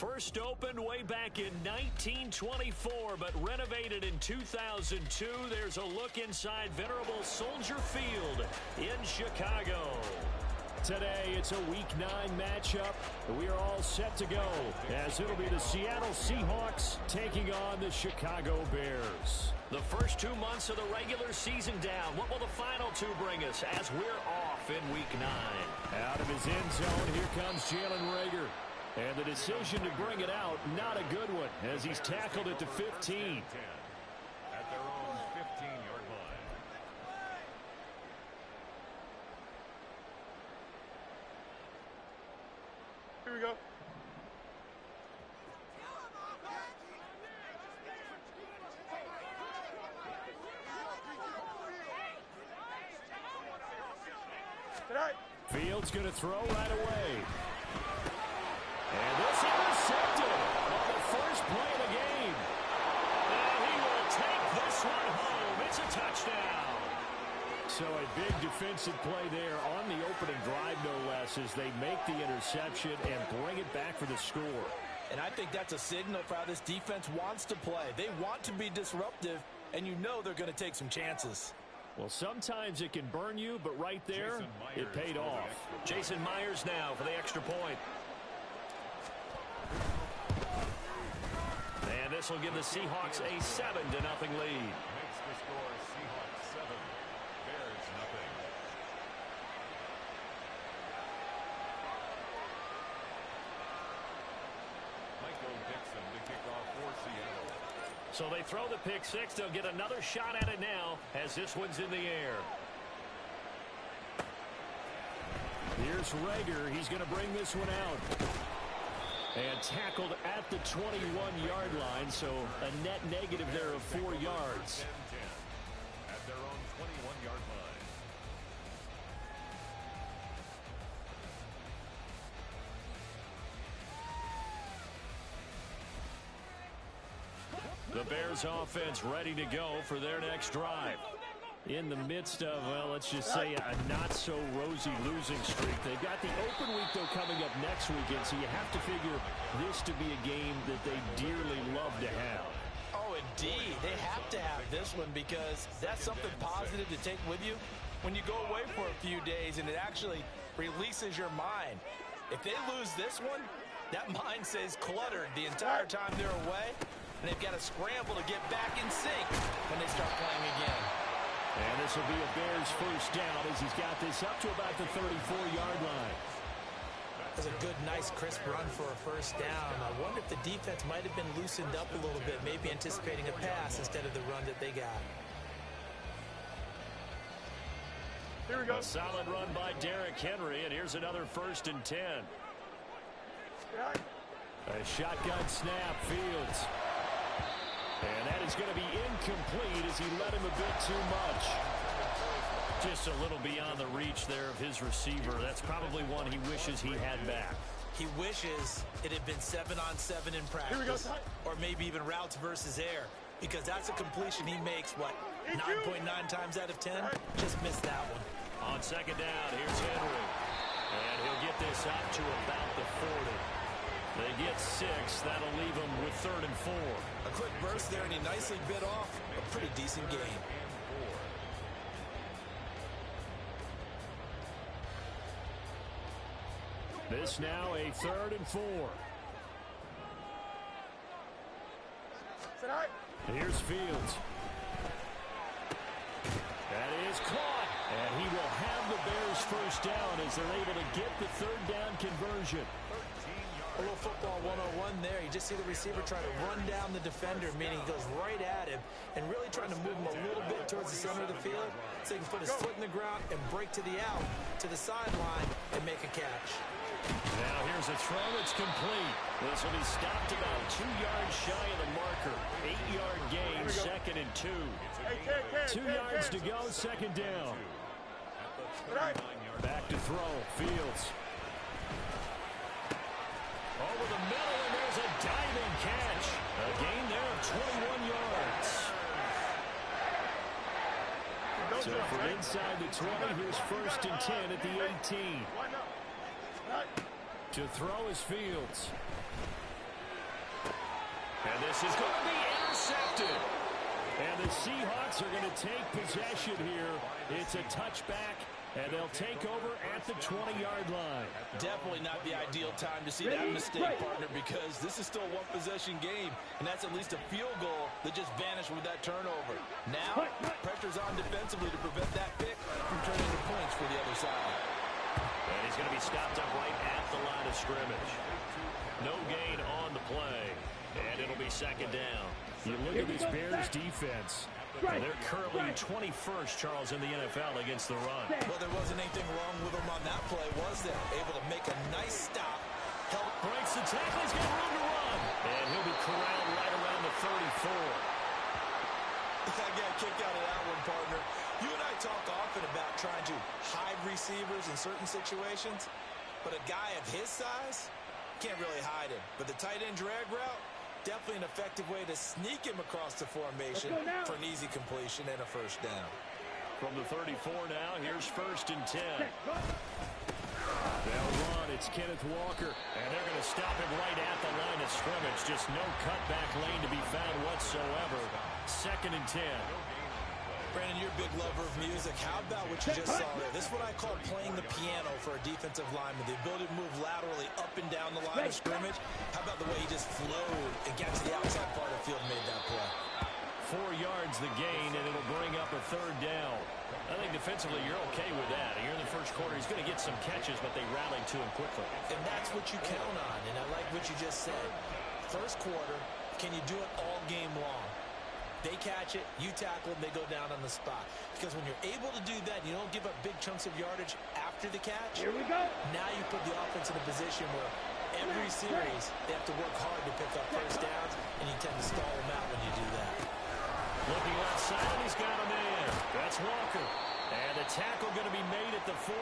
First opened way back in 1924, but renovated in 2002. There's a look inside venerable Soldier Field in Chicago. Today, it's a Week 9 matchup. We are all set to go, as it'll be the Seattle Seahawks taking on the Chicago Bears. The first 2 months of the regular season down. What will the final two bring us as we're off in Week 9? Out of his end zone, here comes Jalen Reagor. And the decision to bring it out, not a good one, as he's tackled it to 15. At their own 15-yard line. Here we go. Fields going to throw right away. And this intercepted on the first play of the game. And he will take this one home. It's a touchdown. So a big defensive play there on the opening drive, no less, as they make the interception and bring it back for the score. And I think that's a signal for how this defense wants to play. They want to be disruptive, and you know they're going to take some chances. Well, sometimes it can burn you, but right there, it paid off. Jason Myers now for the extra point. And this will give the Seahawks a 7-0 lead. Makes the score Seahawks 7, Bears nothing. Michael Dixon to kick off for Seattle. So they throw the pick six. They'll get another shot at it now as this one's in the air. Here's Reagor. He's going to bring this one out. And tackled at the 21-yard line, so a net negative there of 4 yards. 10-10 at their own 21-yard line. The Bears offense ready to go for their next drive. In the midst of, well, let's just say a not-so-rosy losing streak. They've got the open week, though, coming up next weekend, so you have to figure this to be a game that they dearly love to have. Oh, indeed. They have to have this one because that's something positive to take with you when you go away for a few days, and it actually releases your mind. If they lose this one, that mind stays cluttered the entire time they're away, and they've got to scramble to get back in sync when they start playing again. And this will be a Bears first down as he's got this up to about the 34-yard line. That's a good, nice, crisp run for a first down. I wonder if the defense might have been loosened up a little bit, maybe anticipating a pass instead of the run that they got. Here we go. A solid run by Derrick Henry, and here's another 1st and 10. A shotgun snap, Fields. And that is going to be incomplete as he led him a bit too much. Just a little beyond the reach there of his receiver. That's probably one he wishes he had back. He wishes it had been 7-on-7 in practice. Or maybe even routes versus air. Because that's a completion he makes, what, 9.9 times out of 10? Just missed that one. On second down, here's Henry. And he'll get this up to about the 40. They get 6. That'll leave them with 3rd and 4. A quick burst there, and he nicely bit off a pretty decent game. This now a 3rd and 4. Here's Fields. That is caught. And he will have the Bears first down as they're able to get the 3rd down conversion. A little football 101 there. You just see the receiver try to run down the defender, meaning he goes right at him and really trying to move him a little bit towards the center of the field so he can put his foot in the ground and break to the out, to the sideline, and make a catch. Now here's a throw that's complete. This will be stopped about 2 yards shy of the marker. 8-yard gain, 2nd and 2. 2 yards to go, 2nd down. Back to throw, Fields. Over the middle, and there's a diving catch. A gain there of 21 yards. So from inside the 20, here's 1st and 10 at the 18. To throw is Fields. And this is going to be intercepted. And the Seahawks are going to take possession here. It's a touchback, and they'll take over at the 20-yard line. Definitely not the ideal time to see that mistake, partner, because this is still a one-possession game, and that's at least a field goal that just vanished with that turnover. Now, pressure's on defensively to prevent that pick from turning into points for the other side. And he's going to be stopped up right at the line of scrimmage. No gain on the play, and it'll be second down. You look at this Bears defense. They're currently 21st, Charles, in the NFL against the run. Well, there wasn't anything wrong with them on that play, was there? Able to make a nice stop. Breaks the tackle. He's got room to run. And he'll be corralled right around the 34. I got a kick out of that one, partner. You and I talk often about trying to hide receivers in certain situations, but a guy of his size can't really hide him. But the tight end drag route, definitely an effective way to sneak him across the formation for an easy completion and a first down. From the 34 now, here's 1st and 10. They'll run. It's Kenneth Walker. And they're going to stop him right at the line of scrimmage. Just no cutback lane to be found whatsoever. 2nd and 10. Brandon, you're a big lover of music. How about what you just saw there? This is what I call playing the piano for a defensive lineman. The ability to move laterally up and down the line of scrimmage. How about the way he just flowed and got to the outside part of the field and made that play? 4 yards the gain, and it'll bring up a 3rd down. I think defensively you're okay with that. You're in the first quarter. He's going to get some catches, but they rallied to him quickly. And that's what you count on, and I like what you just said. First quarter, can you do it all game long? They catch it, you tackle them, they go down on the spot. Because when you're able to do that, you don't give up big chunks of yardage after the catch. Here we go. Now you put the offense in a position where every series they have to work hard to pick up first downs, and you tend to stall them out when you do that. Looking left side, and he's got him in. That's Walker. And the tackle going to be made at the 41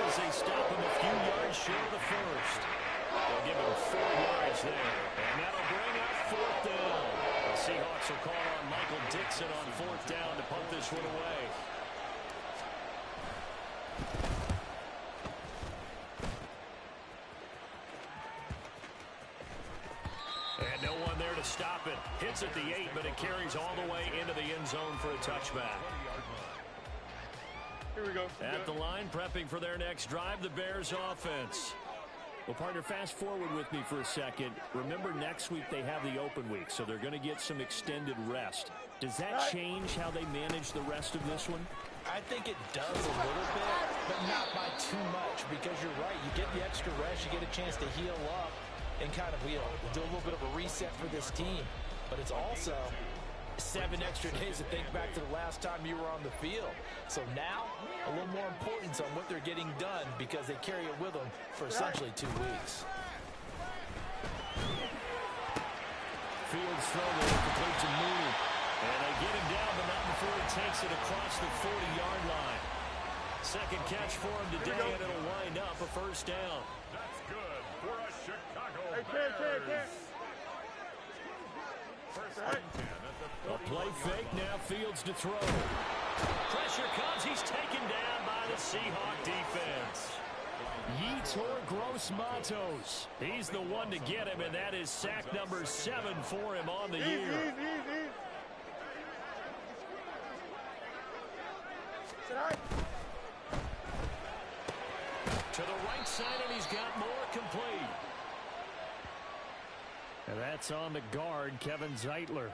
as they stop him a few yards short of the first. They'll give him 4 yards there. And that'll bring up 4th down. The Seahawks will call on Michael Dixon on 4th down to punt this one away. And no one there to stop it. Hits at the 8, but it carries all the way into the end zone for a touchback. Here we go. At the line, prepping for their next drive, the Bears offense. Well, partner, fast forward with me for a second. Remember, next week they have the open week, so they're going to get some extended rest. Does that change how they manage the rest of this one? I think it does a little bit, but not by too much, because you're right. You get the extra rest, you get a chance to heal up and kind of, do a little bit of a reset for this team. But it's also 7 extra days to think back to the last time you were on the field. So now, a little more importance on what they're getting done because they carry it with them for essentially 2 weeks. Fields throw there, complete to Mooney. And they get him down, but not before he takes it across the 40-yard line. Second catch for him today, and it'll wind up a first down. That's good for a Chicago Hey, Bears. First and 10 at the A play fake, now Fields to throw. Pressure comes, he's taken down by the Seahawk defense. Yetur Gross-Matos. He's the one to get him, and that is sack number 7 for him on the year. Easy. To the right side, and he's got more complete. And that's on the guard, Kevin Zeitler.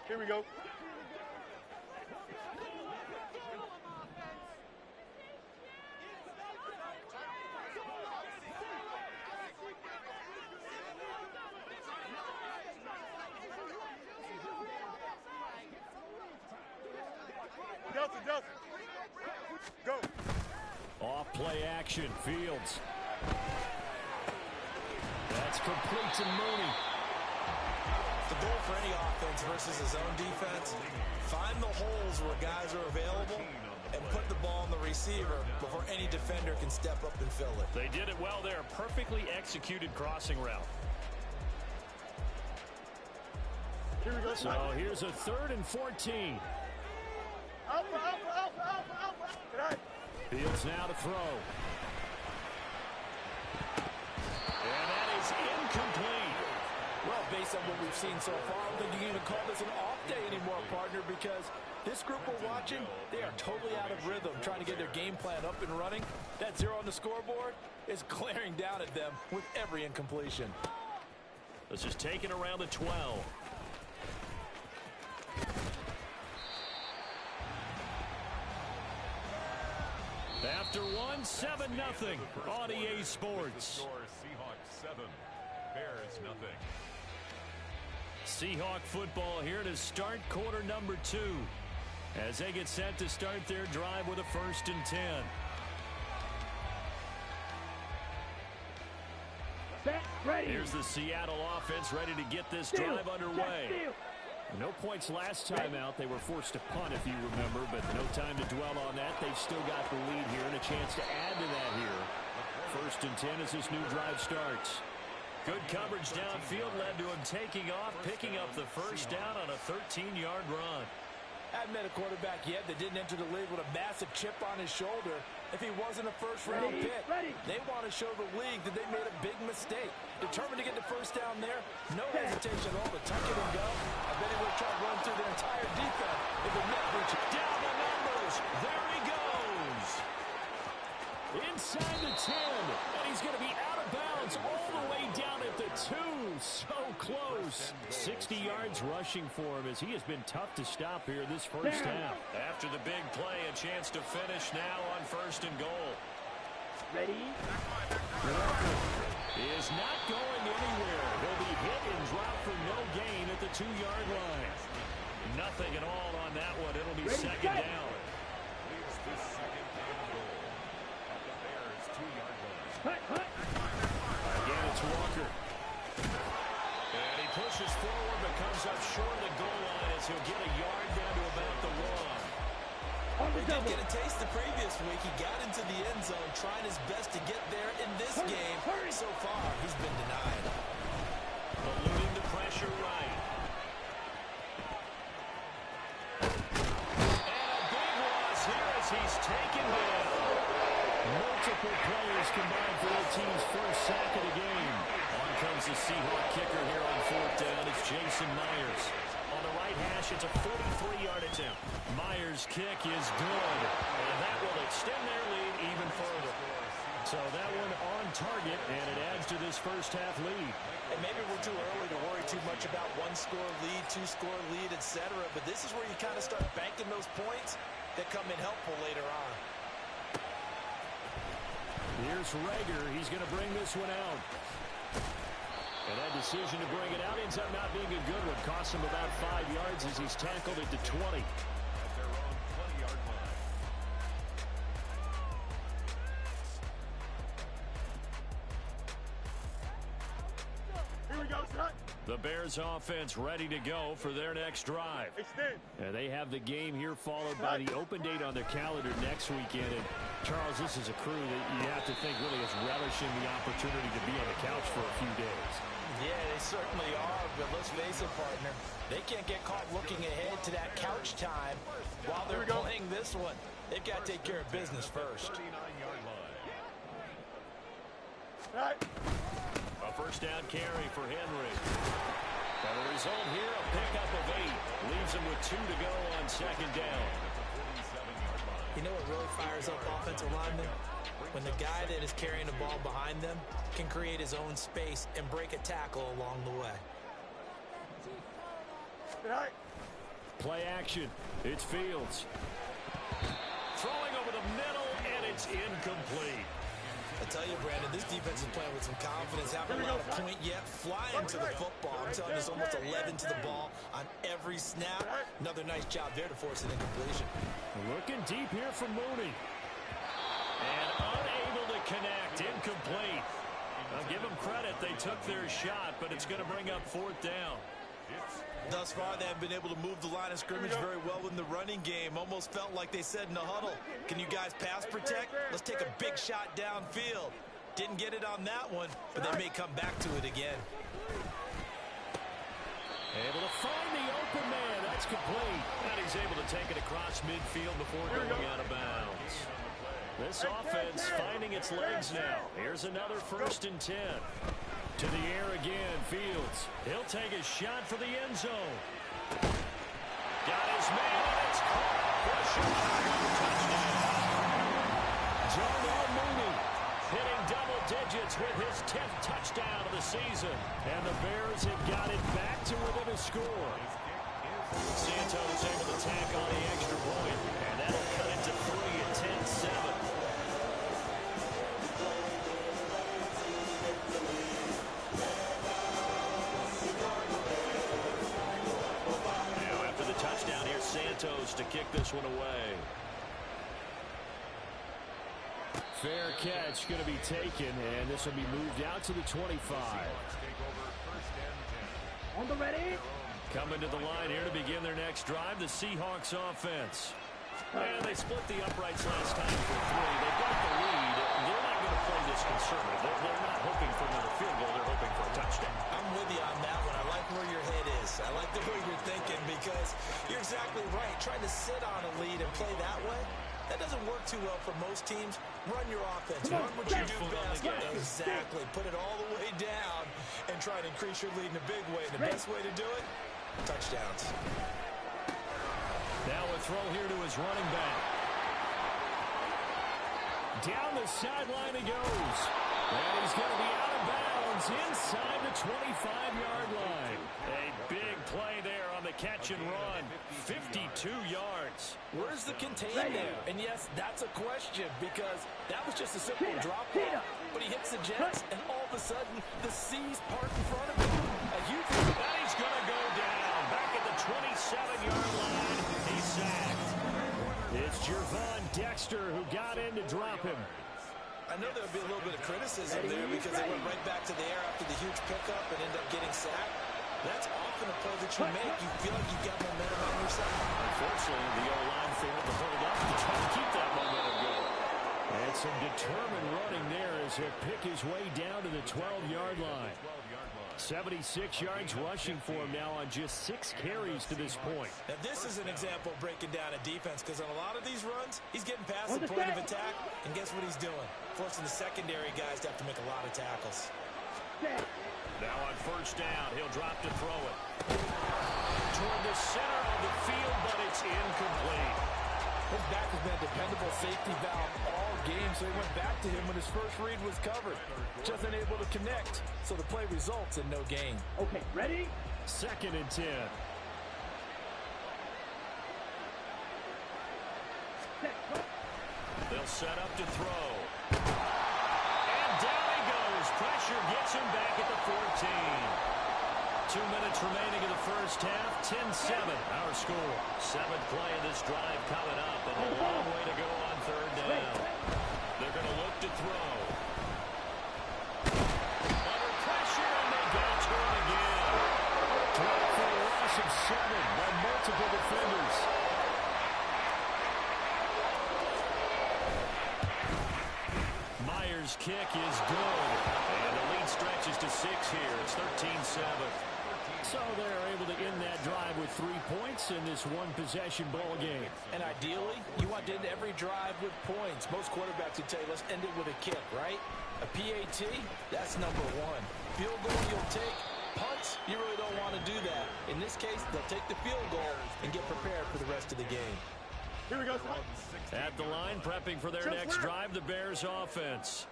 Here we go. Delta. Go. Off play action, Fields. That's complete to Mooney. The goal for any offense versus his own defense, find the holes where guys are available and put the ball on the receiver before any defender can step up and fill it. They did it well there. Perfectly executed crossing route. Here we go. So here's a 3rd and 14. Alpha. Fields now to throw. And that is we've seen so far. I don't think you can even call this an off day anymore, partner, because this group we're watching, they are totally out of rhythm, trying to get their game plan up and running. That 0 on the scoreboard is glaring down at them with every incompletion. This is taken around the 12. After one, 7-0 on EA Sports. Seahawks 7, Bears nothing. Seahawk football here to start quarter number 2 as they get set to start their drive with a 1st and 10. Here's the Seattle offense ready to get this drive underway. No points last time out. They were forced to punt, if you remember, but no time to dwell on that. They've still got the lead here and a chance to add to that here. 1st and 10 as this new drive starts. Good coverage downfield led to him taking off, picking up the 1st down on a 13-yard run. I haven't met a quarterback yet that didn't enter the league with a massive chip on his shoulder if he wasn't a first-round pick. They want to show the league that they made a big mistake. Determined to get the 1st down there, no hesitation at all to tuck it and go. I bet he would try to run through their entire defense if it meant reaching. Down the numbers. There he goes. Inside the 10, and he's going to be out of bounds all the way down at the 2. So close. 60 yards rushing for him as he has been tough to stop here this 1st half. After the big play, a chance to finish now on 1st and goal. Ready? He is not going anywhere. He'll be hit and drop for no gain at the 2-yard line. Nothing at all on that one. It'll be 2nd down. Leads the 2nd and goal at the Bears' 2-yard line. Again, it's Walker. And he pushes forward but comes up short of the goal line as he'll get a yard down to about the 1. He did get a taste the previous week. He got into the end zone trying his best to get there in this game. So far, he's been denied. Eluding the pressure right. And a big loss here as he's taken down. Multiple players combined for their team's 1st sack of the game. On comes the Seahawk kicker here on 4th down. It's Jason Myers. On the right hash, it's a 43-yard attempt. Myers' kick is good, and that will extend their lead even further. So that one on target, and it adds to this 1st half lead. And maybe we're too early to worry too much about 1-score lead, 2-score lead, etc. But this is where you kind of start banking those points that come in helpful later on. Here's Rager. He's going to bring this one out. And that decision to bring it out ends up not being a good one. Costs him about 5 yards as he's tackled at the 20. At their own 20-yard line. Here we go, son. The Bears offense ready to go for their next drive. Extend. And they have the game here followed by the open date on their calendar next weekend. And Charles, this is a crew that you have to think really is relishing the opportunity to be on the couch for a few days. Yeah, they certainly are, but let's face it, partner. They can't get caught looking ahead to that couch time while they're playing this one. They've got to take care of business first. 39-yard line. Right. A 1st down carry for Henry. And the result here, a pickup of 8. Leaves him with 2 to go on 2nd down. You know what really fires up offensive linemen? When the guy that is carrying the ball behind them can create his own space and break a tackle along the way. Right. Play action. It's Fields. Throwing over the middle, and it's incomplete. I tell you, Brandon, this defense is playing with some confidence. Haven't allowed a point yet. Flying to the football. I'm telling you, there's almost 11 to the ball on every snap. Another nice job there to force an incompletion. Looking deep here for Mooney. And unable to connect. Incomplete. I'll give them credit. They took their shot, but it's going to bring up 4th down. Thus far, they haven't been able to move the line of scrimmage very well in the running game. Almost felt like they said in the huddle, can you guys pass protect? Let's take a big shot downfield. Didn't get it on that one, but they may come back to it again. Able to find the open man. That's complete. And he's able to take it across midfield before going out of bounds. This offense finding its legs now. Here's another 1st and 10. To the air again, Fields. He'll take a shot for the end zone. Got his man, and it's caught for a Chicago touchdown. Darnell Mooney hitting double digits with his 10th touchdown of the season. And the Bears have got it back to within a score. Santos able to tack on the extra point, and that'll cut it to 3 at 10-7. Now after the touchdown, here's Santos to kick this one away. Fair catch going to be taken, and this will be moved out to the 25. On the ready. Coming to the line here to begin their next drive, the Seahawks offense. And they split the uprights last time for 3. They've got the lead. They're not going to play this conservative. They're not hoping for another field goal. They're hoping for a touchdown. I'm with you on that one. I like where your head is. I like the way you're thinking because you're exactly right. Trying to sit on a lead and play that way, that doesn't work too well for most teams. Run your offense. Run what you do best. Exactly. Put it all the way down and try to increase your lead in a big way. And the best way to do it, touchdowns. Now a throw here to his running back. Down the sideline he goes. And he's going to be out of bounds inside the 25-yard line. A big play there on the catch and run. 52 yards. Where's the contain there? And yes, that's a question because that was just a simple drop ball. But he hits the Jets, and all of a sudden, the seas part in front of him. A huge one. And he's going to go down. Back at the 27-yard line. He's sacked. It's Gervon Dexter who got in to drop him. I know there'll be a little bit of criticism there because they went right back to the air after the huge pickup and end up getting sacked. That's often a play that you make. You feel like you've got momentum on your side. Unfortunately, the O-line failed to hold up to try to keep that momentum going. And some determined running there as he'll pick his way down to the 12-yard line. 76 yards rushing for him now on just 6 carries to this point. Now, this is an example of breaking down a defense because on a lot of these runs, he's getting past the point of attack, and guess what he's doing? Forcing the secondary guys to have to make a lot of tackles. Now on 1st down, he'll drop to throw it. Toward the center of the field, but it's incomplete. His back has been a dependable safety valve all game, so he went back to him when his first read was covered. Just unable to connect, so the play results in no gain. Okay, ready? 2nd and 10. They'll set up to throw. And down he goes. Pressure gets him back at the 14. 2 minutes remaining in the first half. 10-7 our score. 7th play of this drive coming up, and a long way to go on 3rd down. They're going to look to throw. Under pressure, and they get to him again. Drop for a loss of 7 by multiple defenders. Myers' kick is good, and the lead stretches to 6 here. It's 13-7. So they're able to end that drive with 3 points in this one-possession ball game. And ideally, you want to end every drive with points. Most quarterbacks would tell you, let's end it with a kick, right? A PAT, that's number 1. Field goal you'll take. Punts, you really don't want to do that. In this case, they'll take the field goal and get prepared for the rest of the game. Here we go. At the line, prepping for their next drive, the Bears offense.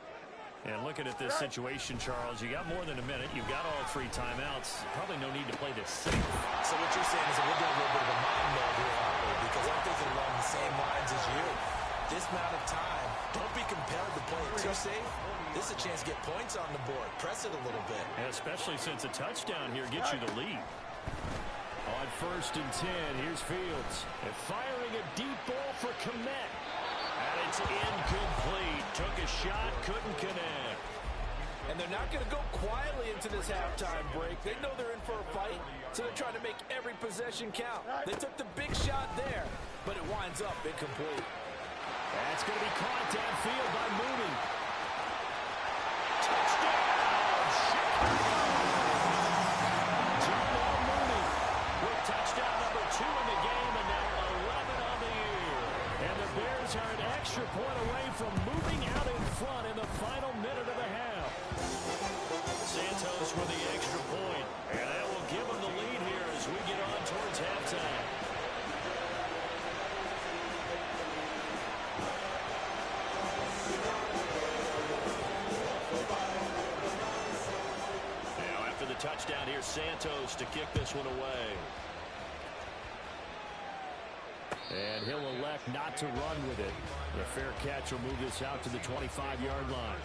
And looking at this situation, Charles, you got more than a minute. You've got all 3 timeouts. Probably no need to play this safe. So what you're saying is that we're doing a little bit of a mind meld here, Harper, because I'm thinking along the same lines as you. This amount of time, don't be compelled to play it too safe. This is a chance to get points on the board. Press it a little bit. And especially since a touchdown here gets you the lead. On 1st and 10, here's Fields. And firing a deep ball for Kmet. And it's incomplete. Took a shot, couldn't connect. And they're not going to go quietly into this halftime break. They know they're in for a fight, so they're trying to make every possession count. They took the big shot there, but it winds up incomplete. That's going to be caught downfield by Mooney. Touchdown! Chicago! Darnell Mooney with touchdown number 2 in the game, and now 11 on the year. And the Bears are an extra point away from moving out in front in the final minute of the half. Santos with the extra point, and that will give them the lead here as we get on towards halftime. Now after the touchdown here, Santos to kick this one away. And he'll elect not to run with it. The fair catch will move this out to the 25-yard line.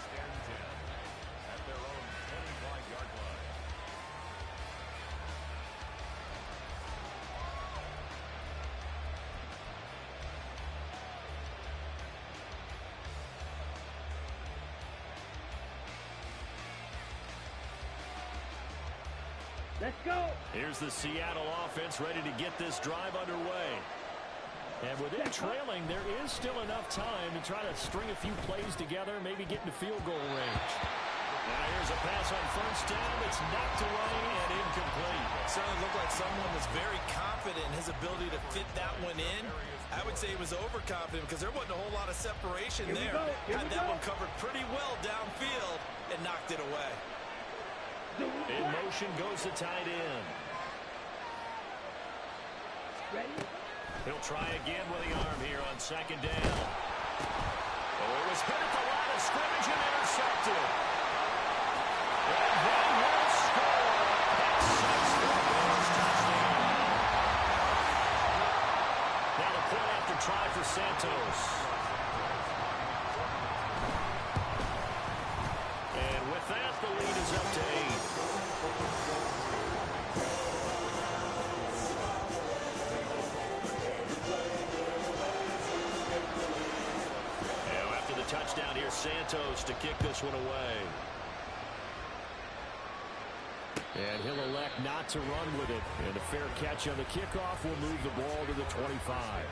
Let's go. Here's the Seattle offense ready to get this drive underway. And with it trailing, there is still enough time to try to string a few plays together, maybe get into field goal range. Now here's a pass on first down. It's knocked away and incomplete. Certainly looked like someone was very confident in his ability to fit that one in. I would say he was overconfident because there wasn't a whole lot of separation there. Had that one covered pretty well downfield and knocked it away. In motion goes the tight end. Ready? He'll try again with the arm here on second down. Oh, it was hit at the line of scrimmage and intercepted. And they will score. Pick six for the Bears touchdown. Now the point after try for Santos. And with that, the lead is up to 8. Touchdown here, Santos to kick this one away. And he'll elect not to run with it. And a fair catch on the kickoff will move the ball to the 25.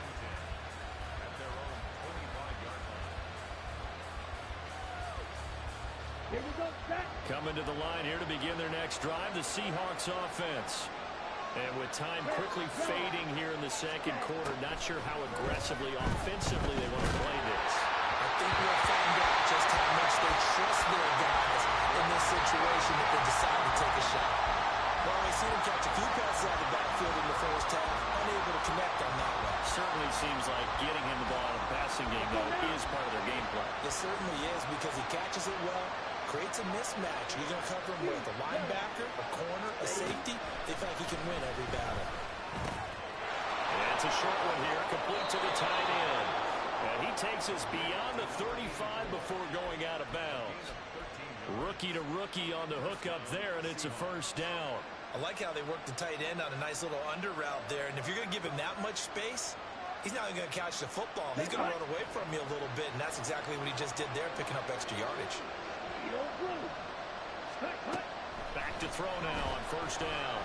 Here we go, set. Coming to the line here to begin their next drive, the Seahawks offense. And with time quickly fading here in the second quarter, not sure how aggressively, offensively they want to play this. I think we'll find out just how much they trust their guys in this situation if they decide to take a shot. Well, I see them catch a few passes out of the backfield in the first half, unable to connect on that one. Certainly seems like getting him the ball in the passing game, though, is part of their game plan. It certainly is because he catches it well, creates a mismatch. You're going to cover him with a linebacker, a corner, a safety. They feel like he can win every battle. And it's a short one here, complete to the tight end. And he takes us beyond the 35 before going out of bounds. Rookie to rookie on the hookup there, and it's a first down. I like how they work the tight end on a nice little under route there. And if you're going to give him that much space, he's not going to catch the football. He's going to run away from you a little bit, and that's exactly what he just did there, picking up extra yardage. Back to throw now on first down.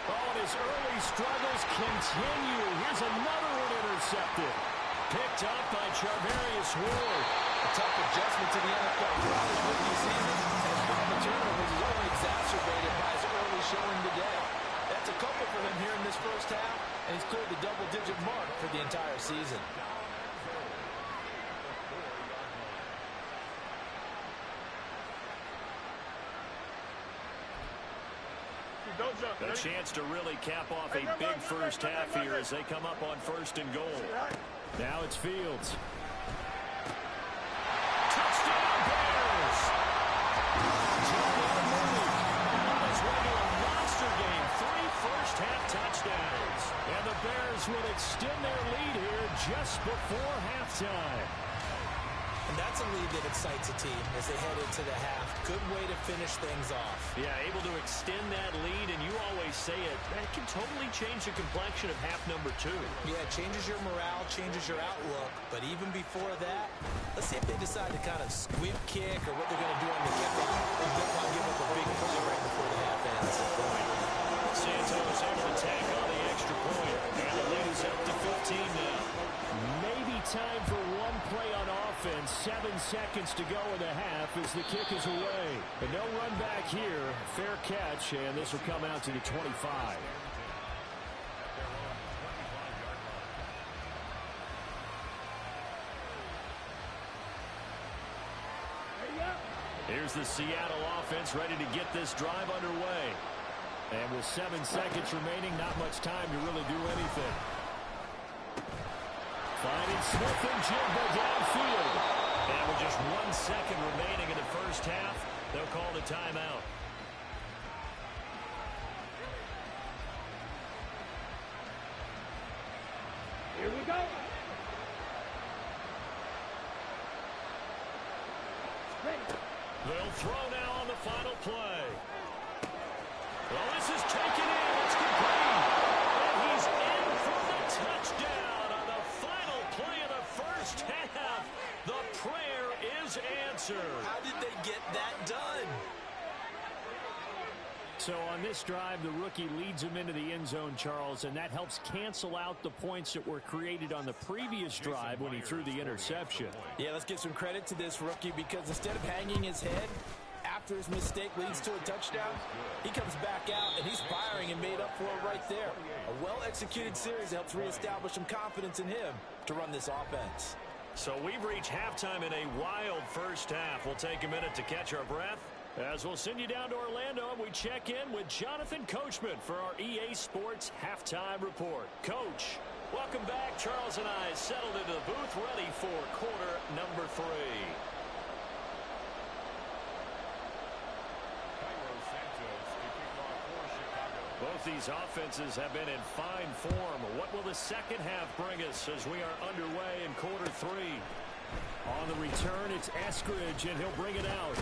Oh, and his early struggles continue. Here's another one intercepted. Picked up by Charvarius Ward. A tough adjustment to the NFL throughout his rookie season, and his problem turnovers is only exacerbated by his early showing today. That's a couple for him here in this first half, and he's cleared the double-digit mark for the entire season. A chance to really cap off a big first half here as they come up on first and goal. Now it's Fields. Touchdown Bears! This regular monster game, 3 first-half touchdowns. And the Bears will extend their lead here just before halftime. And that's a lead that excites a team as they head into the half. Good way to finish things off. Yeah, able to extend that lead, and you always say it, that can totally change the complexion of half number 2. Yeah, it changes your morale, changes your outlook. But even before that, let's see if they decide to kind of squib kick or what they're going to do on the kickoff. They don't want to give up a big play right before the half ends. Santos able to tack on the extra point, and the lead is up to 15 now. Maybe time for one play on offense. 7 seconds to go in the half as the kick is away. But no run back here. Fair catch, and this will come out to the 25. Here's the Seattle offense ready to get this drive underway. And with 7 seconds remaining, not much time to really do anything. Finding Smith and Jigba downfield. And with just 1 second remaining in the first half, they'll call the timeout. Here we go. Ready. They'll throw now on the final play. Well, this is taken in. It's complete. And he's in for the touchdown on the final play of the first half. The prayer is answered. How did they get that done? So on this drive, the rookie leads him into the end zone, Charles, and that helps cancel out the points that were created on the previous drive when he threw the interception. Yeah, let's give some credit to this rookie because instead of hanging his head after his mistake leads to a touchdown, he comes back out and he's firing and made up for it right there. A well-executed series helps reestablish some confidence in him to run this offense. So we've reached halftime in a wild first half. We'll take a minute to catch our breath as we'll send you down to Orlando and we check in with Jonathan Coachman for our EA Sports Halftime Report. Coach, welcome back. Charles and I settled into the booth ready for quarter number 3. Both these offenses have been in fine form. What will the second half bring us as we are underway in quarter 3? On the return, it's Eskridge, and he'll bring it out.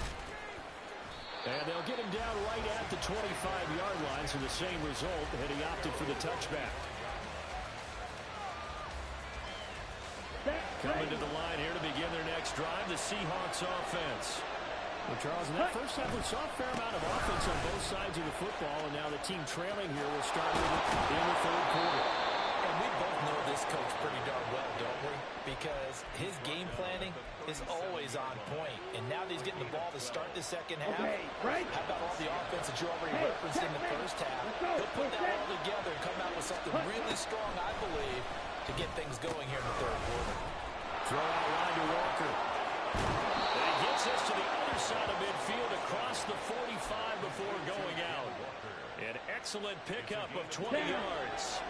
And they'll get him down right at the 25-yard line, so the same result, and he opted for the touchback. Coming to the line here to begin their next drive, the Seahawks offense. Well, Charles, in that first half, we saw a fair amount of offense on both sides of the football, and now the team trailing here will start with it in the third quarter. And we both know this coach pretty darn well, don't we? Because his game planning is always on point. And now that he's getting the ball to start the second half, how about all the offense that you already referenced in the first half? He'll put that all together and come out with something really strong, I believe, to get things going here in the third quarter. Throw out line to Walker. And he gets us to the other side of midfield across the 45 before going out. An excellent pickup of 20 yards.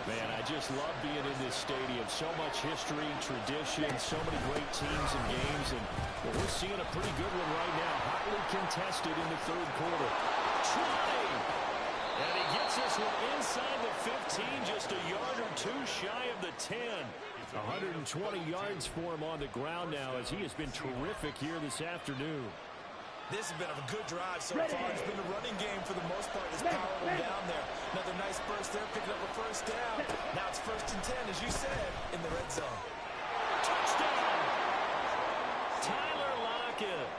Man, I just love being in this stadium. So much history, tradition, so many great teams and games. And well, we're seeing a pretty good one right now. Hotly contested in the third quarter. 20! And he gets us one inside the 15, just a yard or two shy of the 10. 120 yards for him on the ground now as he has been terrific here this afternoon. This has been a good drive so far. It's been a running game for the most part. It's powered him down there. Another nice burst there, picking up a first down. Now it's 1st and 10, as you said, in the red zone. Touchdown! Tyler Lockett.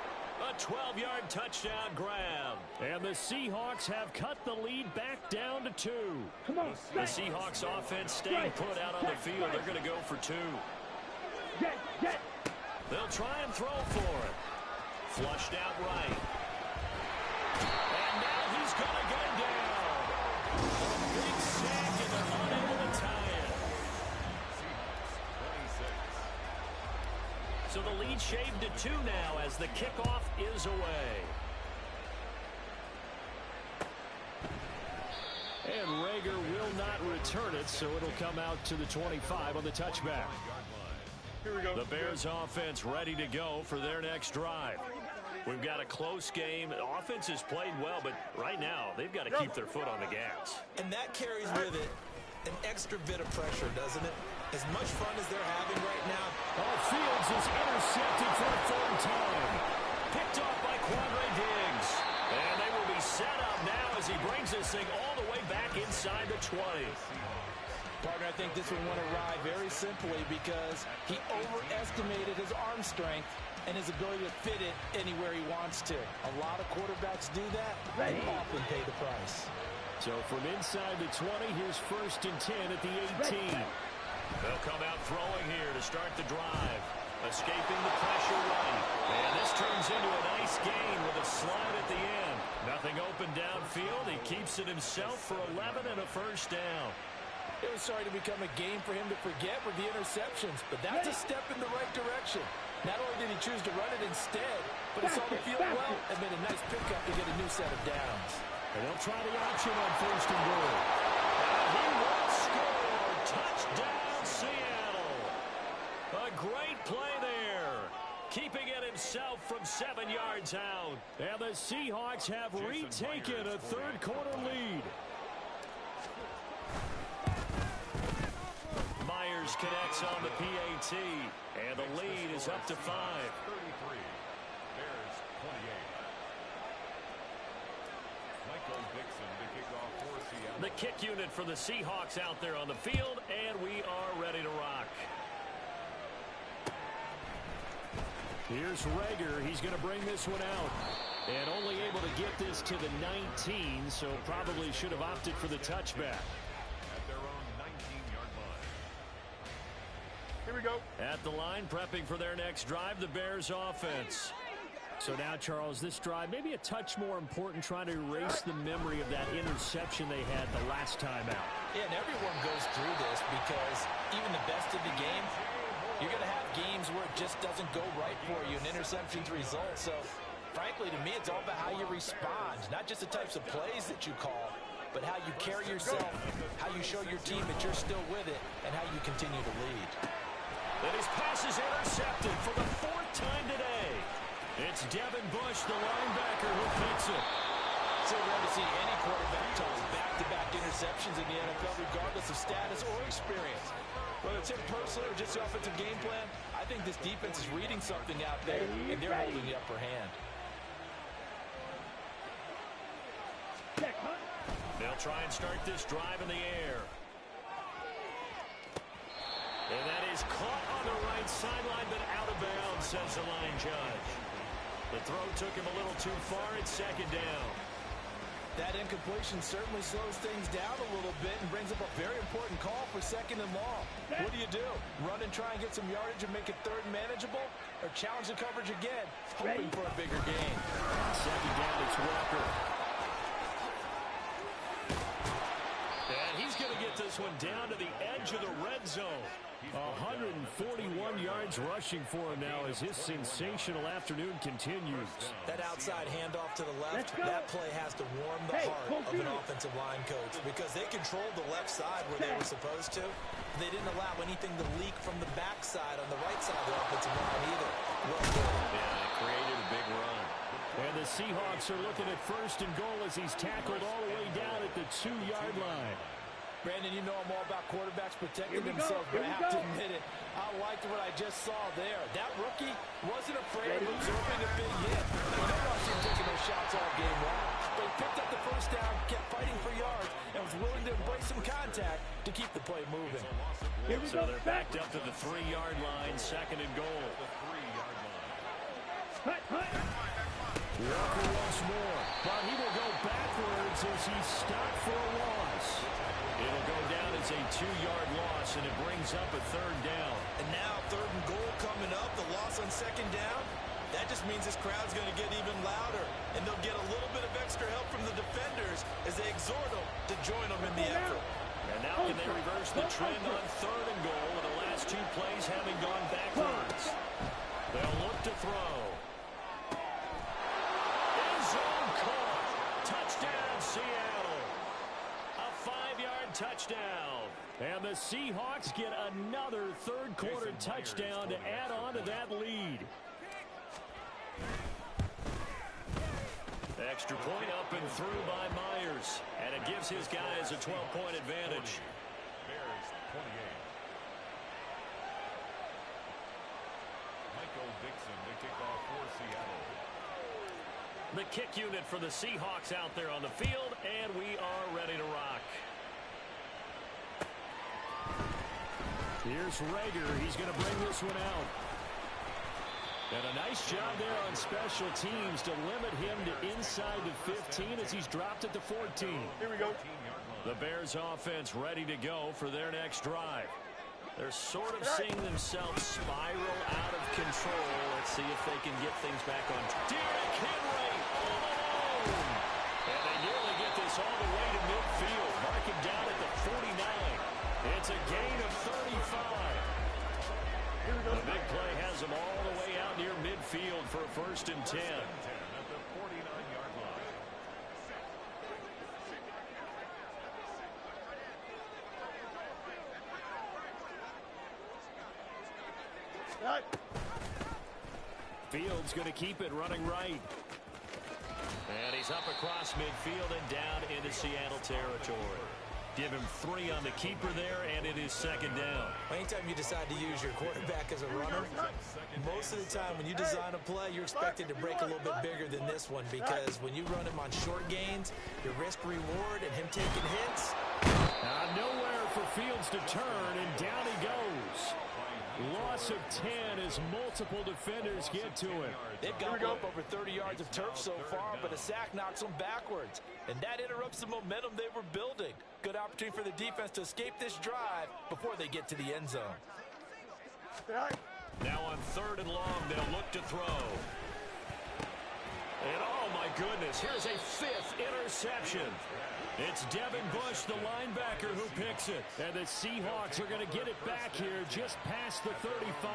A 12-yard touchdown grab. And the Seahawks have cut the lead back down to 2. Come on, the Seahawks offense staying put out on the field. They're going to go for 2. They'll try and throw for it. Flushed out right. And now he's going to go down. A big sack, and they're unable to tie it. So the lead shaved to 2 now as the kickoff is away. And Rager will not return it, so it'll come out to the 25 on the touchback. Here we go. The Bears offense ready to go for their next drive. We've got a close game. The offense has played well, but right now they've got to keep their foot on the gas. And that carries with it an extra bit of pressure, doesn't it? As much fun as they're having right now. Fields is intercepted for a 3rd time. Picked off by Quandre Diggs. And they will be set up now as he brings this thing all the way back inside the 20. Partner, I think this one went awry very simply because he overestimated his arm strength and his ability to fit it anywhere he wants to. A lot of quarterbacks do that and often pay the price. So from inside the 20, here's 1st and 10 at the 18. They'll come out throwing here to start the drive. Escaping the pressure right. And this turns into a nice gain with a slide at the end. Nothing open downfield. He keeps it himself for 11 and a 1st down. It was starting to become a game for him to forget with the interceptions, but that's a step in the right direction. Not only did he choose to run it instead, but he saw the field well and made a nice pickup to get a new set of downs. And they'll try the option on 1st and goal. And he will score. Touchdown, Seattle. A great play there. Keeping it himself from 7 yards out. And the Seahawks have retaken a third-quarter lead. Myers connects on the PAT. And the lead is up to 5. 33. Bears 28. Michael Dixon to kick off for Seattle. The kick unit for the Seahawks out there on the field, and we are ready to rock. Here's Rager. He's going to bring this one out. And only able to get this to the 19, so probably should have opted for the touchback. At their own 19-yard line. Here we go. At the line, prepping for their next drive, the Bears offense. So now, Charles, this drive maybe a touch more important, trying to erase the memory of that interception they had the last time out. Yeah, and everyone goes through this because even the best of the game, you're going to have games where it just doesn't go right for you, and interceptions result. So, frankly, to me, it's all about how you respond, not just the types of plays that you call, but how you carry yourself, how you show your team that you're still with it, and how you continue to lead. And his pass is intercepted for the 4th time today. It's Devin Bush, the linebacker, who picks it. So rare to see any quarterback toss back-to-back interceptions in the NFL, regardless of status or experience. Whether it's him personally or just the offensive game plan, I think this defense is reading something out there, and they're holding the upper hand. They'll try and start this drive in the air. And that is caught on the right sideline, but out of bounds, says the line judge. The throw took him a little too far. It's 2nd down. That incompletion certainly slows things down a little bit and brings up a very important call for 2nd and long. What do you do? Run and try and get some yardage and make it 3rd manageable? Or challenge the coverage again, hoping for a bigger gain? 2nd down, it's Walker. And he's going to get this one down to the edge of the red zone. 141 yards rushing for him now as his sensational afternoon continues. That outside handoff to the left, that play has to warm the heart of an offensive line coach because they controlled the left side where they were supposed to. They didn't allow anything to leak from the backside on the right side of the offensive line either. Well done. Yeah, it created a big run. And the Seahawks are looking at 1st and goal as he's tackled all the way down at the 2-yard line. Brandon, you know I'm all about quarterbacks protecting themselves, but I have to admit it, I liked what I just saw there. That rookie wasn't afraid of absorbing a big hit. You never see him taking those shots all game long. But he picked up the 1st down, kept fighting for yards, and was willing to embrace some contact to keep the play moving. So they're backed up to the 3-yard line, 2nd and goal. Walker once more, but he will go backwards as he's stopped for a loss. It'll go down as a 2-yard loss, and it brings up a 3rd down. And now 3rd and goal coming up, the loss on 2nd down. That just means this crowd's going to get even louder, and they'll get a little bit of extra help from the defenders as they exhort them to join them in the effort. And now can they reverse the trend on 3rd and goal with the last 2 plays having gone backwards? They'll look to throw. End zone caught. Touchdown, Seattle. A 5-yard touchdown. And the Seahawks get another 3rd-quarter touchdown to add on to that lead. Extra point up and through by Myers. And it gives his guys a 12-point advantage. Bears 28. Michael Dixon to kick off for Seattle. The kick unit for the Seahawks out there on the field, and we are ready to rock. Here's Rager. He's going to bring this one out. And a nice job there on special teams to limit him to inside the 15 as he's dropped at the 14. Here we go. The Bears offense ready to go for their next drive. They're sort of seeing themselves spiral out of control. Let's see if they can get things back on. Derrick Henry all alone. And they nearly get this all the way to midfield. Marking down at the 49. It's a gain of 35. The big play has them all the way out near midfield for a 1st and 10. At the 49-yard line. Fields going to keep it running right. And he's up across midfield and down into Seattle territory. Give him 3 on the keeper there, and it is 2nd down. Anytime you decide to use your quarterback as a runner, most of the time when you design a play, you're expected to break a little bit bigger than this one, because when you run him on short gains, your risk-reward and him taking hits. Nowhere for Fields to turn, and down he goes. Loss of 10 as multiple defenders get to him. They've gobbled up over 30 yards of turf so far, but a sack knocks them backwards. And that interrupts the momentum they were building. Good opportunity for the defense to escape this drive before they get to the end zone. Now on 3rd and long, they'll look to throw. And oh my goodness, here's a 5th interception. It's Devin Bush, the linebacker, who picks it. And the Seahawks are going to get it back here just past the 35.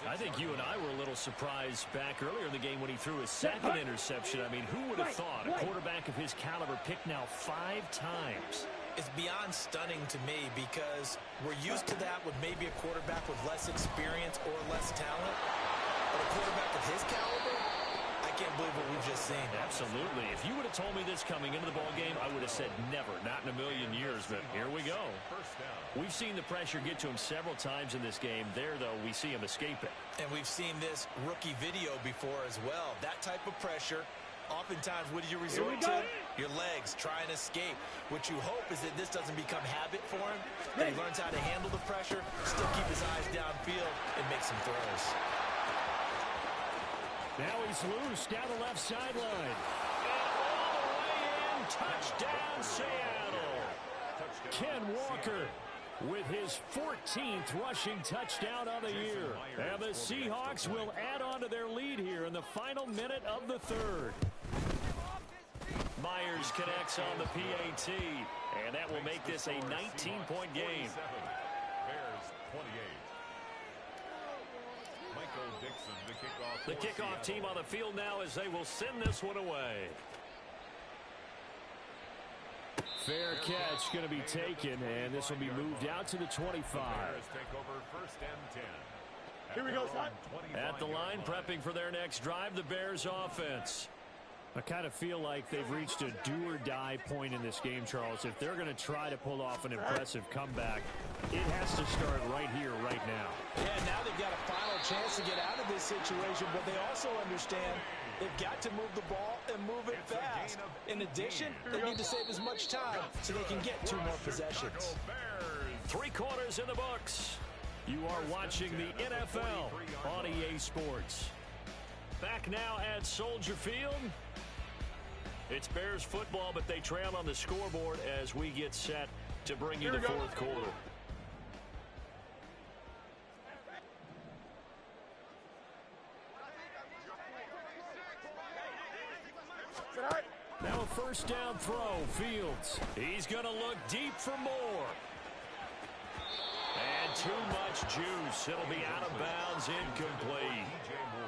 I think you and I were a little surprised back earlier in the game when he threw his 2nd interception. I mean, who would have thought a quarterback of his caliber picked now 5 times? It's beyond stunning to me, because we're used to that with maybe a quarterback with less experience or less talent. But a quarterback of his caliber, I can't believe what we've just seen. Absolutely. If you would have told me this coming into the ball game, I would have said never, not in a million years. But here we go. We've seen the pressure get to him several times in this game. There, though, we see him escape it. And we've seen this rookie video before as well. That type of pressure, oftentimes, what do you resort to? Your legs, try and escape. What you hope is that this doesn't become habit for him, that he learns how to handle the pressure, still keep his eyes downfield, and make some throws. Now he's loose down the left sideline. And all the way in, touchdown Seattle. Ken Walker with his 14th rushing touchdown of the year. And the Seahawks will add on to their lead here in the final minute of the 3rd. Myers connects on the PAT, and that will make this a 19-point game. Bears 28. Michael Dixon, the kickoff team on the field now as they will send this one away. Fair catch going to be taken, and this will be moved out to the 25. Take over 1st and 10. Here we go, son. At the line, prepping for their next drive, the Bears offense. I kind of feel like they've reached a do-or-die point in this game, Charles. If they're going to try to pull off an impressive comeback, it has to start right here, right now. Yeah, now they've got a final chance to get out of this situation, but they also understand they've got to move the ball and move it fast. In addition, they need to save as much time so they can get 2 more possessions. 3 quarters in the books. You are watching the NFL on EA Sports. Back now at Soldier Field. It's Bears football, but they trail on the scoreboard as we get set to bring you the 4th quarter. Now a 1st down throw, Fields. He's going to look deep for more. And too much juice. It'll be out of bounds, incomplete.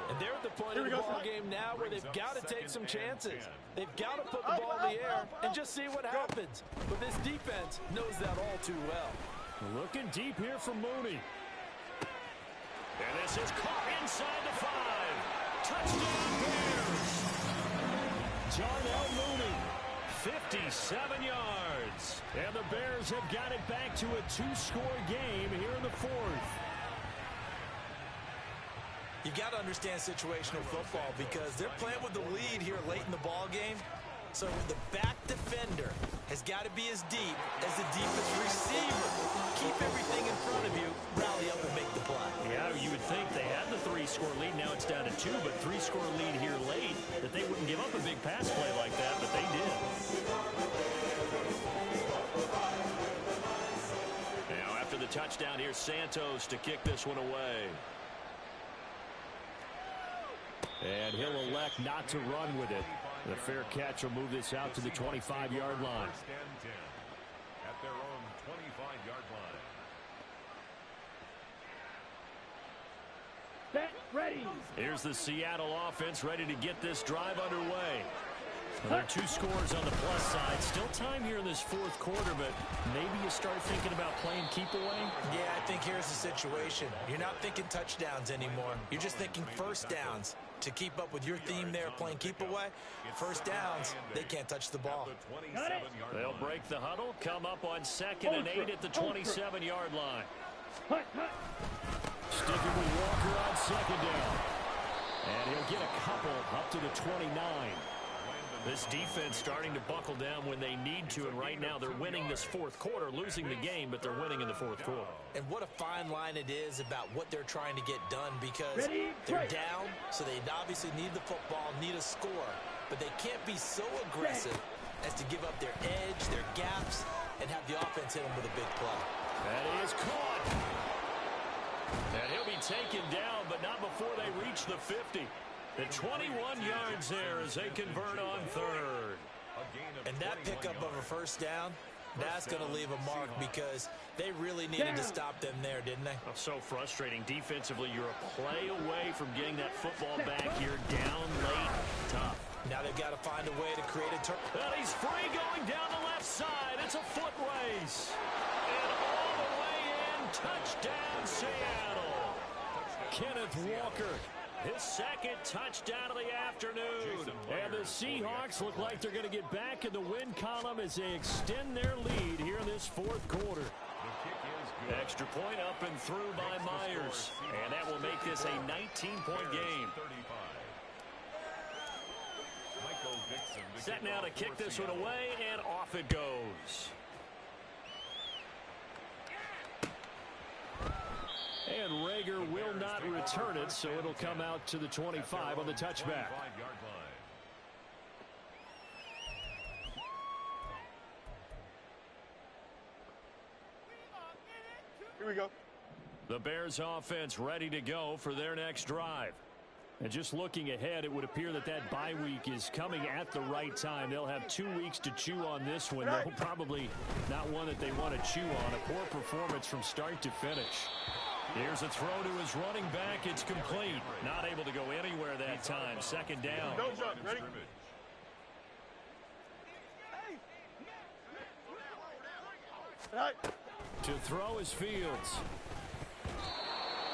And they're at the point of the ball game now where they've got to take some chances. They've got to put the ball in the air and just see what happens. But this defense knows that all too well. Looking deep here for Mooney. And this is caught inside the 5. Touchdown Bears. Darnell Mooney, 57 yards. And the Bears have got it back to a 2-score game here in the 4th. You've got to understand situational football, because they're playing with the lead here late in the ball game. So the back defender has got to be as deep as the deepest receiver. Keep everything in front of you, rally up and make the play. Yeah, you would think they had the 3-score lead. Now it's down to 2, but 3-score lead here late, that they wouldn't give up a big pass play like that, but they did. Now after the touchdown, here's Santos to kick this one away. And he'll elect not to run with it. The fair catch will move this out to the 25-yard line. 1st and 10 at their own 25-yard Set, ready. Here's the Seattle offense ready to get this drive underway. Well, there are 2 scores on the plus side. Still time here in this fourth quarter, but maybe you start thinking about playing keep away? Yeah, I think here's the situation. You're not thinking touchdowns anymore. You're just thinking first downs. To keep up with your theme there, playing keep away, first downs, they can't touch the ball. They'll break the huddle, come up on 2nd and 8 at the 27-yard line. Sticking with Walker on 2nd down. And he'll get a couple up to the 29. This defense starting to buckle down when they need to, and right now they're winning this fourth quarter, losing the game, but they're winning in the fourth quarter. And what a fine line it is about what they're trying to get done, because they're down, so they obviously need the football, need a score, but they can't be so aggressive as to give up their edge, their gaps, and have the offense hit them with a big play. That is caught. And he'll be taken down, but not before they reach the 50. The 21 yards there as they convert on 3rd. And that pickup of a first down, that's going to leave a mark, because they really needed to stop them there, didn't they? Oh, so frustrating. Defensively, you're a play away from getting that football back here, down late, tough. Now they've got to find a way to create a turn. And he's free going down the left side. It's a foot race. And all the way in, touchdown Seattle. Kenneth Walker. His 2nd touchdown of the afternoon. And the Seahawks look like they're going to get back in the win column as they extend their lead here in this fourth quarter. Extra point up and through by Myers. And that will make this a 19-point game. Set now to kick this one away, and off it goes. And Rager will not return it, so it'll come out to the 25 on the touchback. Here we go. The Bears offense ready to go for their next drive. And just looking ahead, it would appear that that bye week is coming at the right time. They'll have 2 weeks to chew on this one, though probably not one that they want to chew on. A poor performance from start to finish. Here's a throw to his running back. It's complete. Not able to go anywhere that time. 2nd down. Don't jump. Ready? To throw is Fields.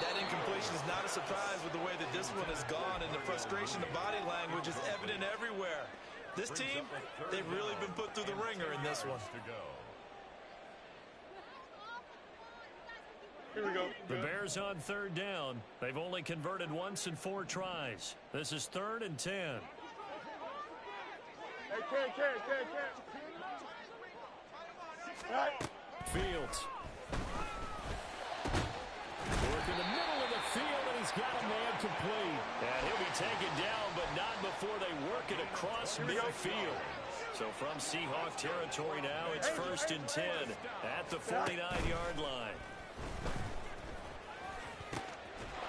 That incompletion is not a surprise with the way that this one has gone, and the frustration, the body language is evident everywhere. This team, they've really been put through the ringer in this one. Here we go. The Bears on 3rd down. They've only converted once in 4 tries. This is 3rd and 10. Hey, Ken. Right. Fields. Work in the middle of the field, and he's got a man complete. And he'll be taken down, but not before they work it across midfield. So from Seahawk territory now, it's 1st and 10 at the 49-yard line.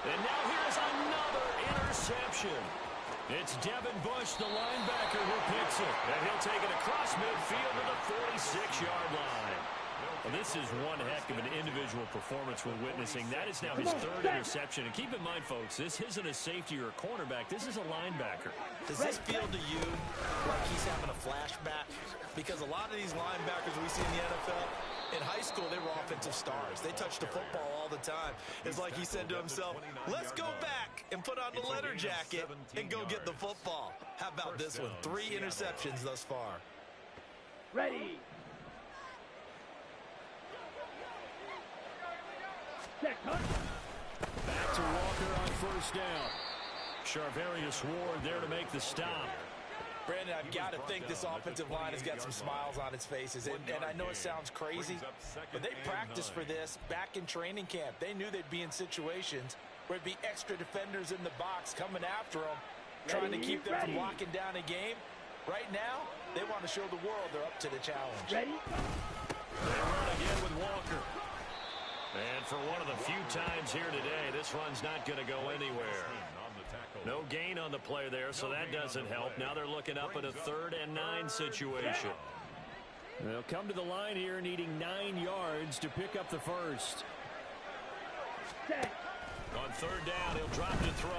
And now here's another interception. It's Devin Bush, the linebacker, who picks it. And he'll take it across midfield to the 46-yard line. Well, this is one heck of an individual performance we're witnessing. That is now his 3rd interception. And keep in mind, folks, this isn't a safety or a cornerback. This is a linebacker. Does this feel to you like he's having a flashback? Because a lot of these linebackers we see in the NFL, in high school, they were offensive stars. They touched the football all the time. It's like he said to himself, let's go back and put on the leather jacket and go get the football. How about this one? 3 interceptions thus far. Ready. Back to Walker on 1st down. Charvarius Ward there to make the stop. Brandon, I've got to think this offensive line has got some smiles on its faces. And I know it sounds crazy, but they practiced for this back in training camp. They knew they'd be in situations where it'd be extra defenders in the box coming after them, trying to keep them from locking down a game. Right now, they want to show the world they're up to the challenge. Ready? They run again with Walker. And for one of the few times here today, this run's not going to go anywhere. No gain on the play there, so that doesn't help. Now they're looking up at a 3rd and 9 situation. They'll come to the line here needing 9 yards to pick up the first. On third down, he'll drop to throw.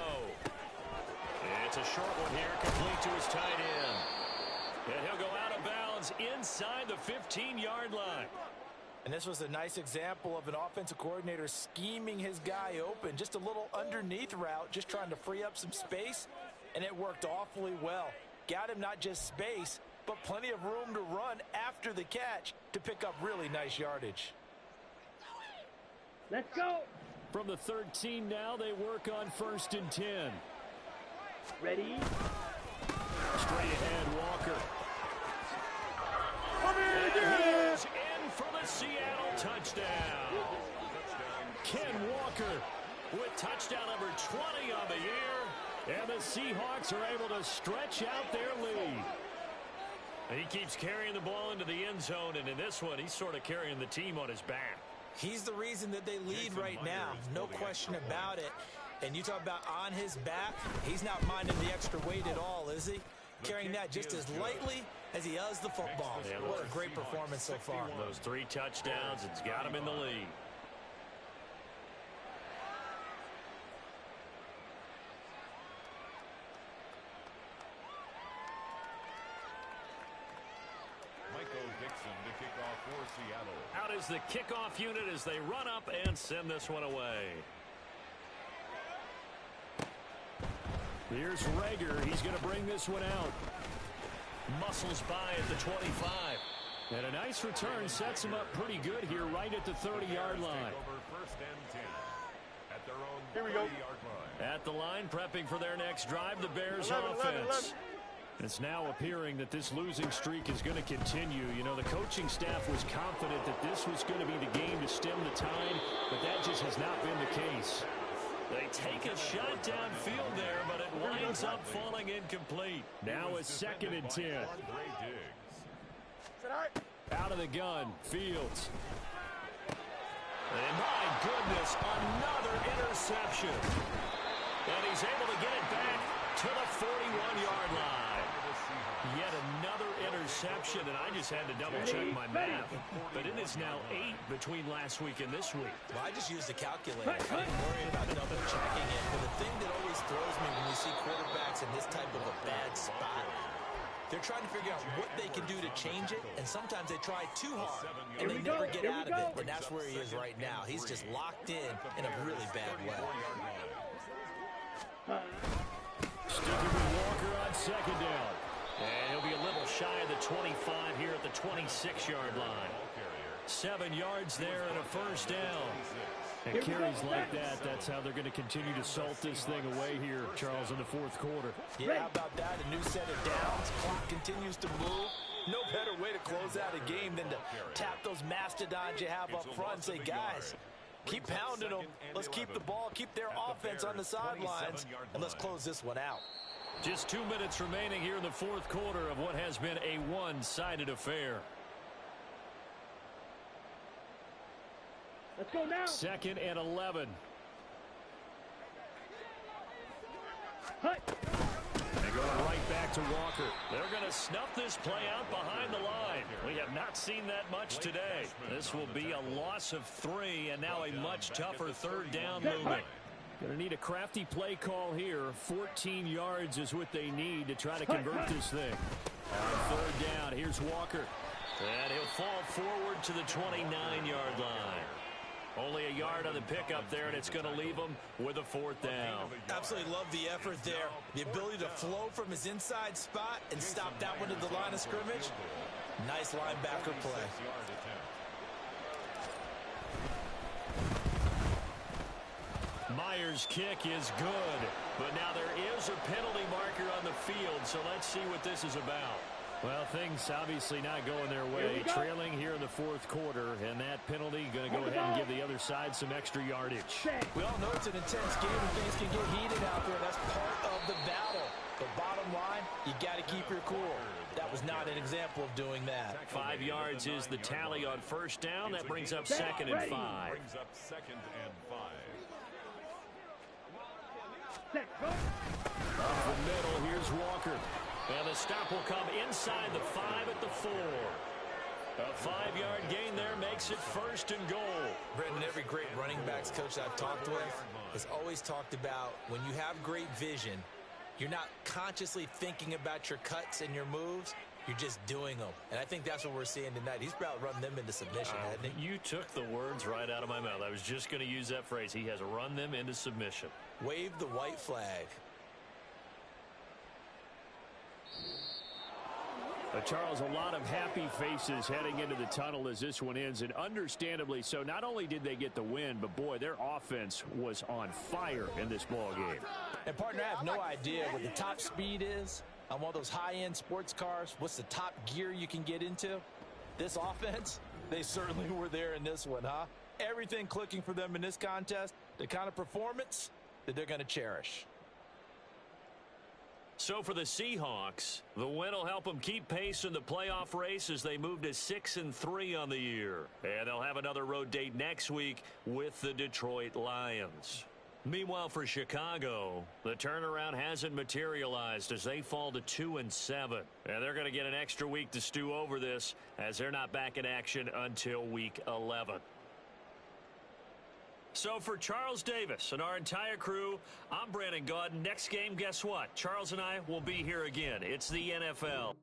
It's a short one here, complete to his tight end. And he'll go out of bounds inside the 15-yard line. And this was a nice example of an offensive coordinator scheming his guy open. Just a little underneath route, just trying to free up some space, and it worked awfully well. Got him not just space, but plenty of room to run after the catch to pick up really nice yardage. Let's go. From the 13 now, they work on 1st and 10. Ready. Straight ahead, Walker. And he is in for the Seattle touchdown. Ken Walker with touchdown number 20 on the year. And the Seahawks are able to stretch out their lead. And he keeps carrying the ball into the end zone, and in this one, he's sort of carrying the team on his back. He's the reason that they lead right now, no question about it. And you talk about on his back, he's not minding the extra weight at all, is he? Carrying that just as lightly as he does the football. Yeah, what a great performance so far. Those 3 touchdowns, it's got him in the lead. To kick off for Seattle. Out is the kickoff unit as they run up and send this one away. Here's Rager. He's going to bring this one out. Muscles by at the 25. And a nice return sets him up pretty good here right at the 30-yard line. First and 10 at their own Here we go. 30-yard line. At the line, prepping for their next drive, the Bears 11, offense. It's now appearing that this losing streak is going to continue. You know, the coaching staff was confident that this was going to be the game to stem the tide, but that just has not been the case. They take a shot downfield there, but it winds up falling incomplete. Now it's 2nd and 10. Out of the gun, Fields. And my goodness, another interception. And he's able to get it back to the 41-yard line. Yet another interception, and I just had to double-check my math. But it is now 8 between last week and this week. Well, I just used the calculator. I didn't worry about double-checking it. But the thing that always throws me when we see quarterbacks in this type of a bad spot, they're trying to figure out what they can do to change it, and sometimes they try too hard, and they never get out of it. And that's where he is right now. He's just locked in a really bad way. Sticking with Walker on 2nd down. And he'll be a little shy of the 25 here at the 26-yard line. 7 yards there and a 1st down. And carries like that, that's how they're going to continue to salt this thing away here, Charles, in the 4th quarter. Yeah, how about that? A new set of downs. Clock continues to move. No better way to close out a game than to tap those mastodons you have up front and say, guys, keep pounding them. Let's keep the ball, keep their offense on the sidelines, and let's close this one out. Just 2 minutes remaining here in the 4th quarter of what has been a one-sided affair. Let's go now. 2nd and 11. Hut. They go right back to Walker. They're going to snuff this play out behind the line. We have not seen that much today. This will be a loss of 3, and now a much tougher 3rd down movement. Going to need a crafty play call here. 14 yards is what they need to try to convert this thing. On 3rd down, here's Walker. And he'll fall forward to the 29-yard line. Only a yard on the pickup there, and it's going to leave him with a 4th down. Absolutely love the effort there. The ability to flow from his inside spot and stop that one to the line of scrimmage. Nice linebacker play. Myers' kick is good, but now there is a penalty marker on the field, so let's see what this is about. Well, things obviously not going their way. Trailing here in the 4th quarter, and that penalty going to go ahead and give the other side some extra yardage. We all know it's an intense game and things can get heated out there. That's part of the battle. But bottom line, you got to keep your cool. That was not an example of doing that. 5 yards is the tally on 1st down. That brings up 2nd and 5. Brings up 2nd and 5. Up the middle, here's Walker. And the stop will come inside the 5 at the 4. A 5-yard gain there makes it 1st and goal. Brendan, every great running backs coach I've talked with has always talked about when you have great vision, you're not consciously thinking about your cuts and your moves. You're just doing them. And I think that's what we're seeing tonight. He's about run them into submission, hasn't he? You took the words right out of my mouth. I was just going to use that phrase. He has run them into submission. Wave the white flag. Charles, a lot of happy faces heading into the tunnel as this one ends, and understandably so. Not only did they get the win, but boy, their offense was on fire in this ball game. And partner, I have no idea what the top speed is on one of those high-end sports cars. What's the top gear you can get into? This offense, they certainly were there in this one, huh? Everything clicking for them in this contest, the kind of performance that they're going to cherish. So for the Seahawks, the win will help them keep pace in the playoff race as they move to 6-3 on the year. And they'll have another road date next week with the Detroit Lions. Meanwhile, for Chicago, the turnaround hasn't materialized as they fall to 2-7. And they're going to get an extra week to stew over this as they're not back in action until week 11. So for Charles Davis and our entire crew, I'm Brandon Gaudin. Next game, guess what? Charles and I will be here again. It's the NFL.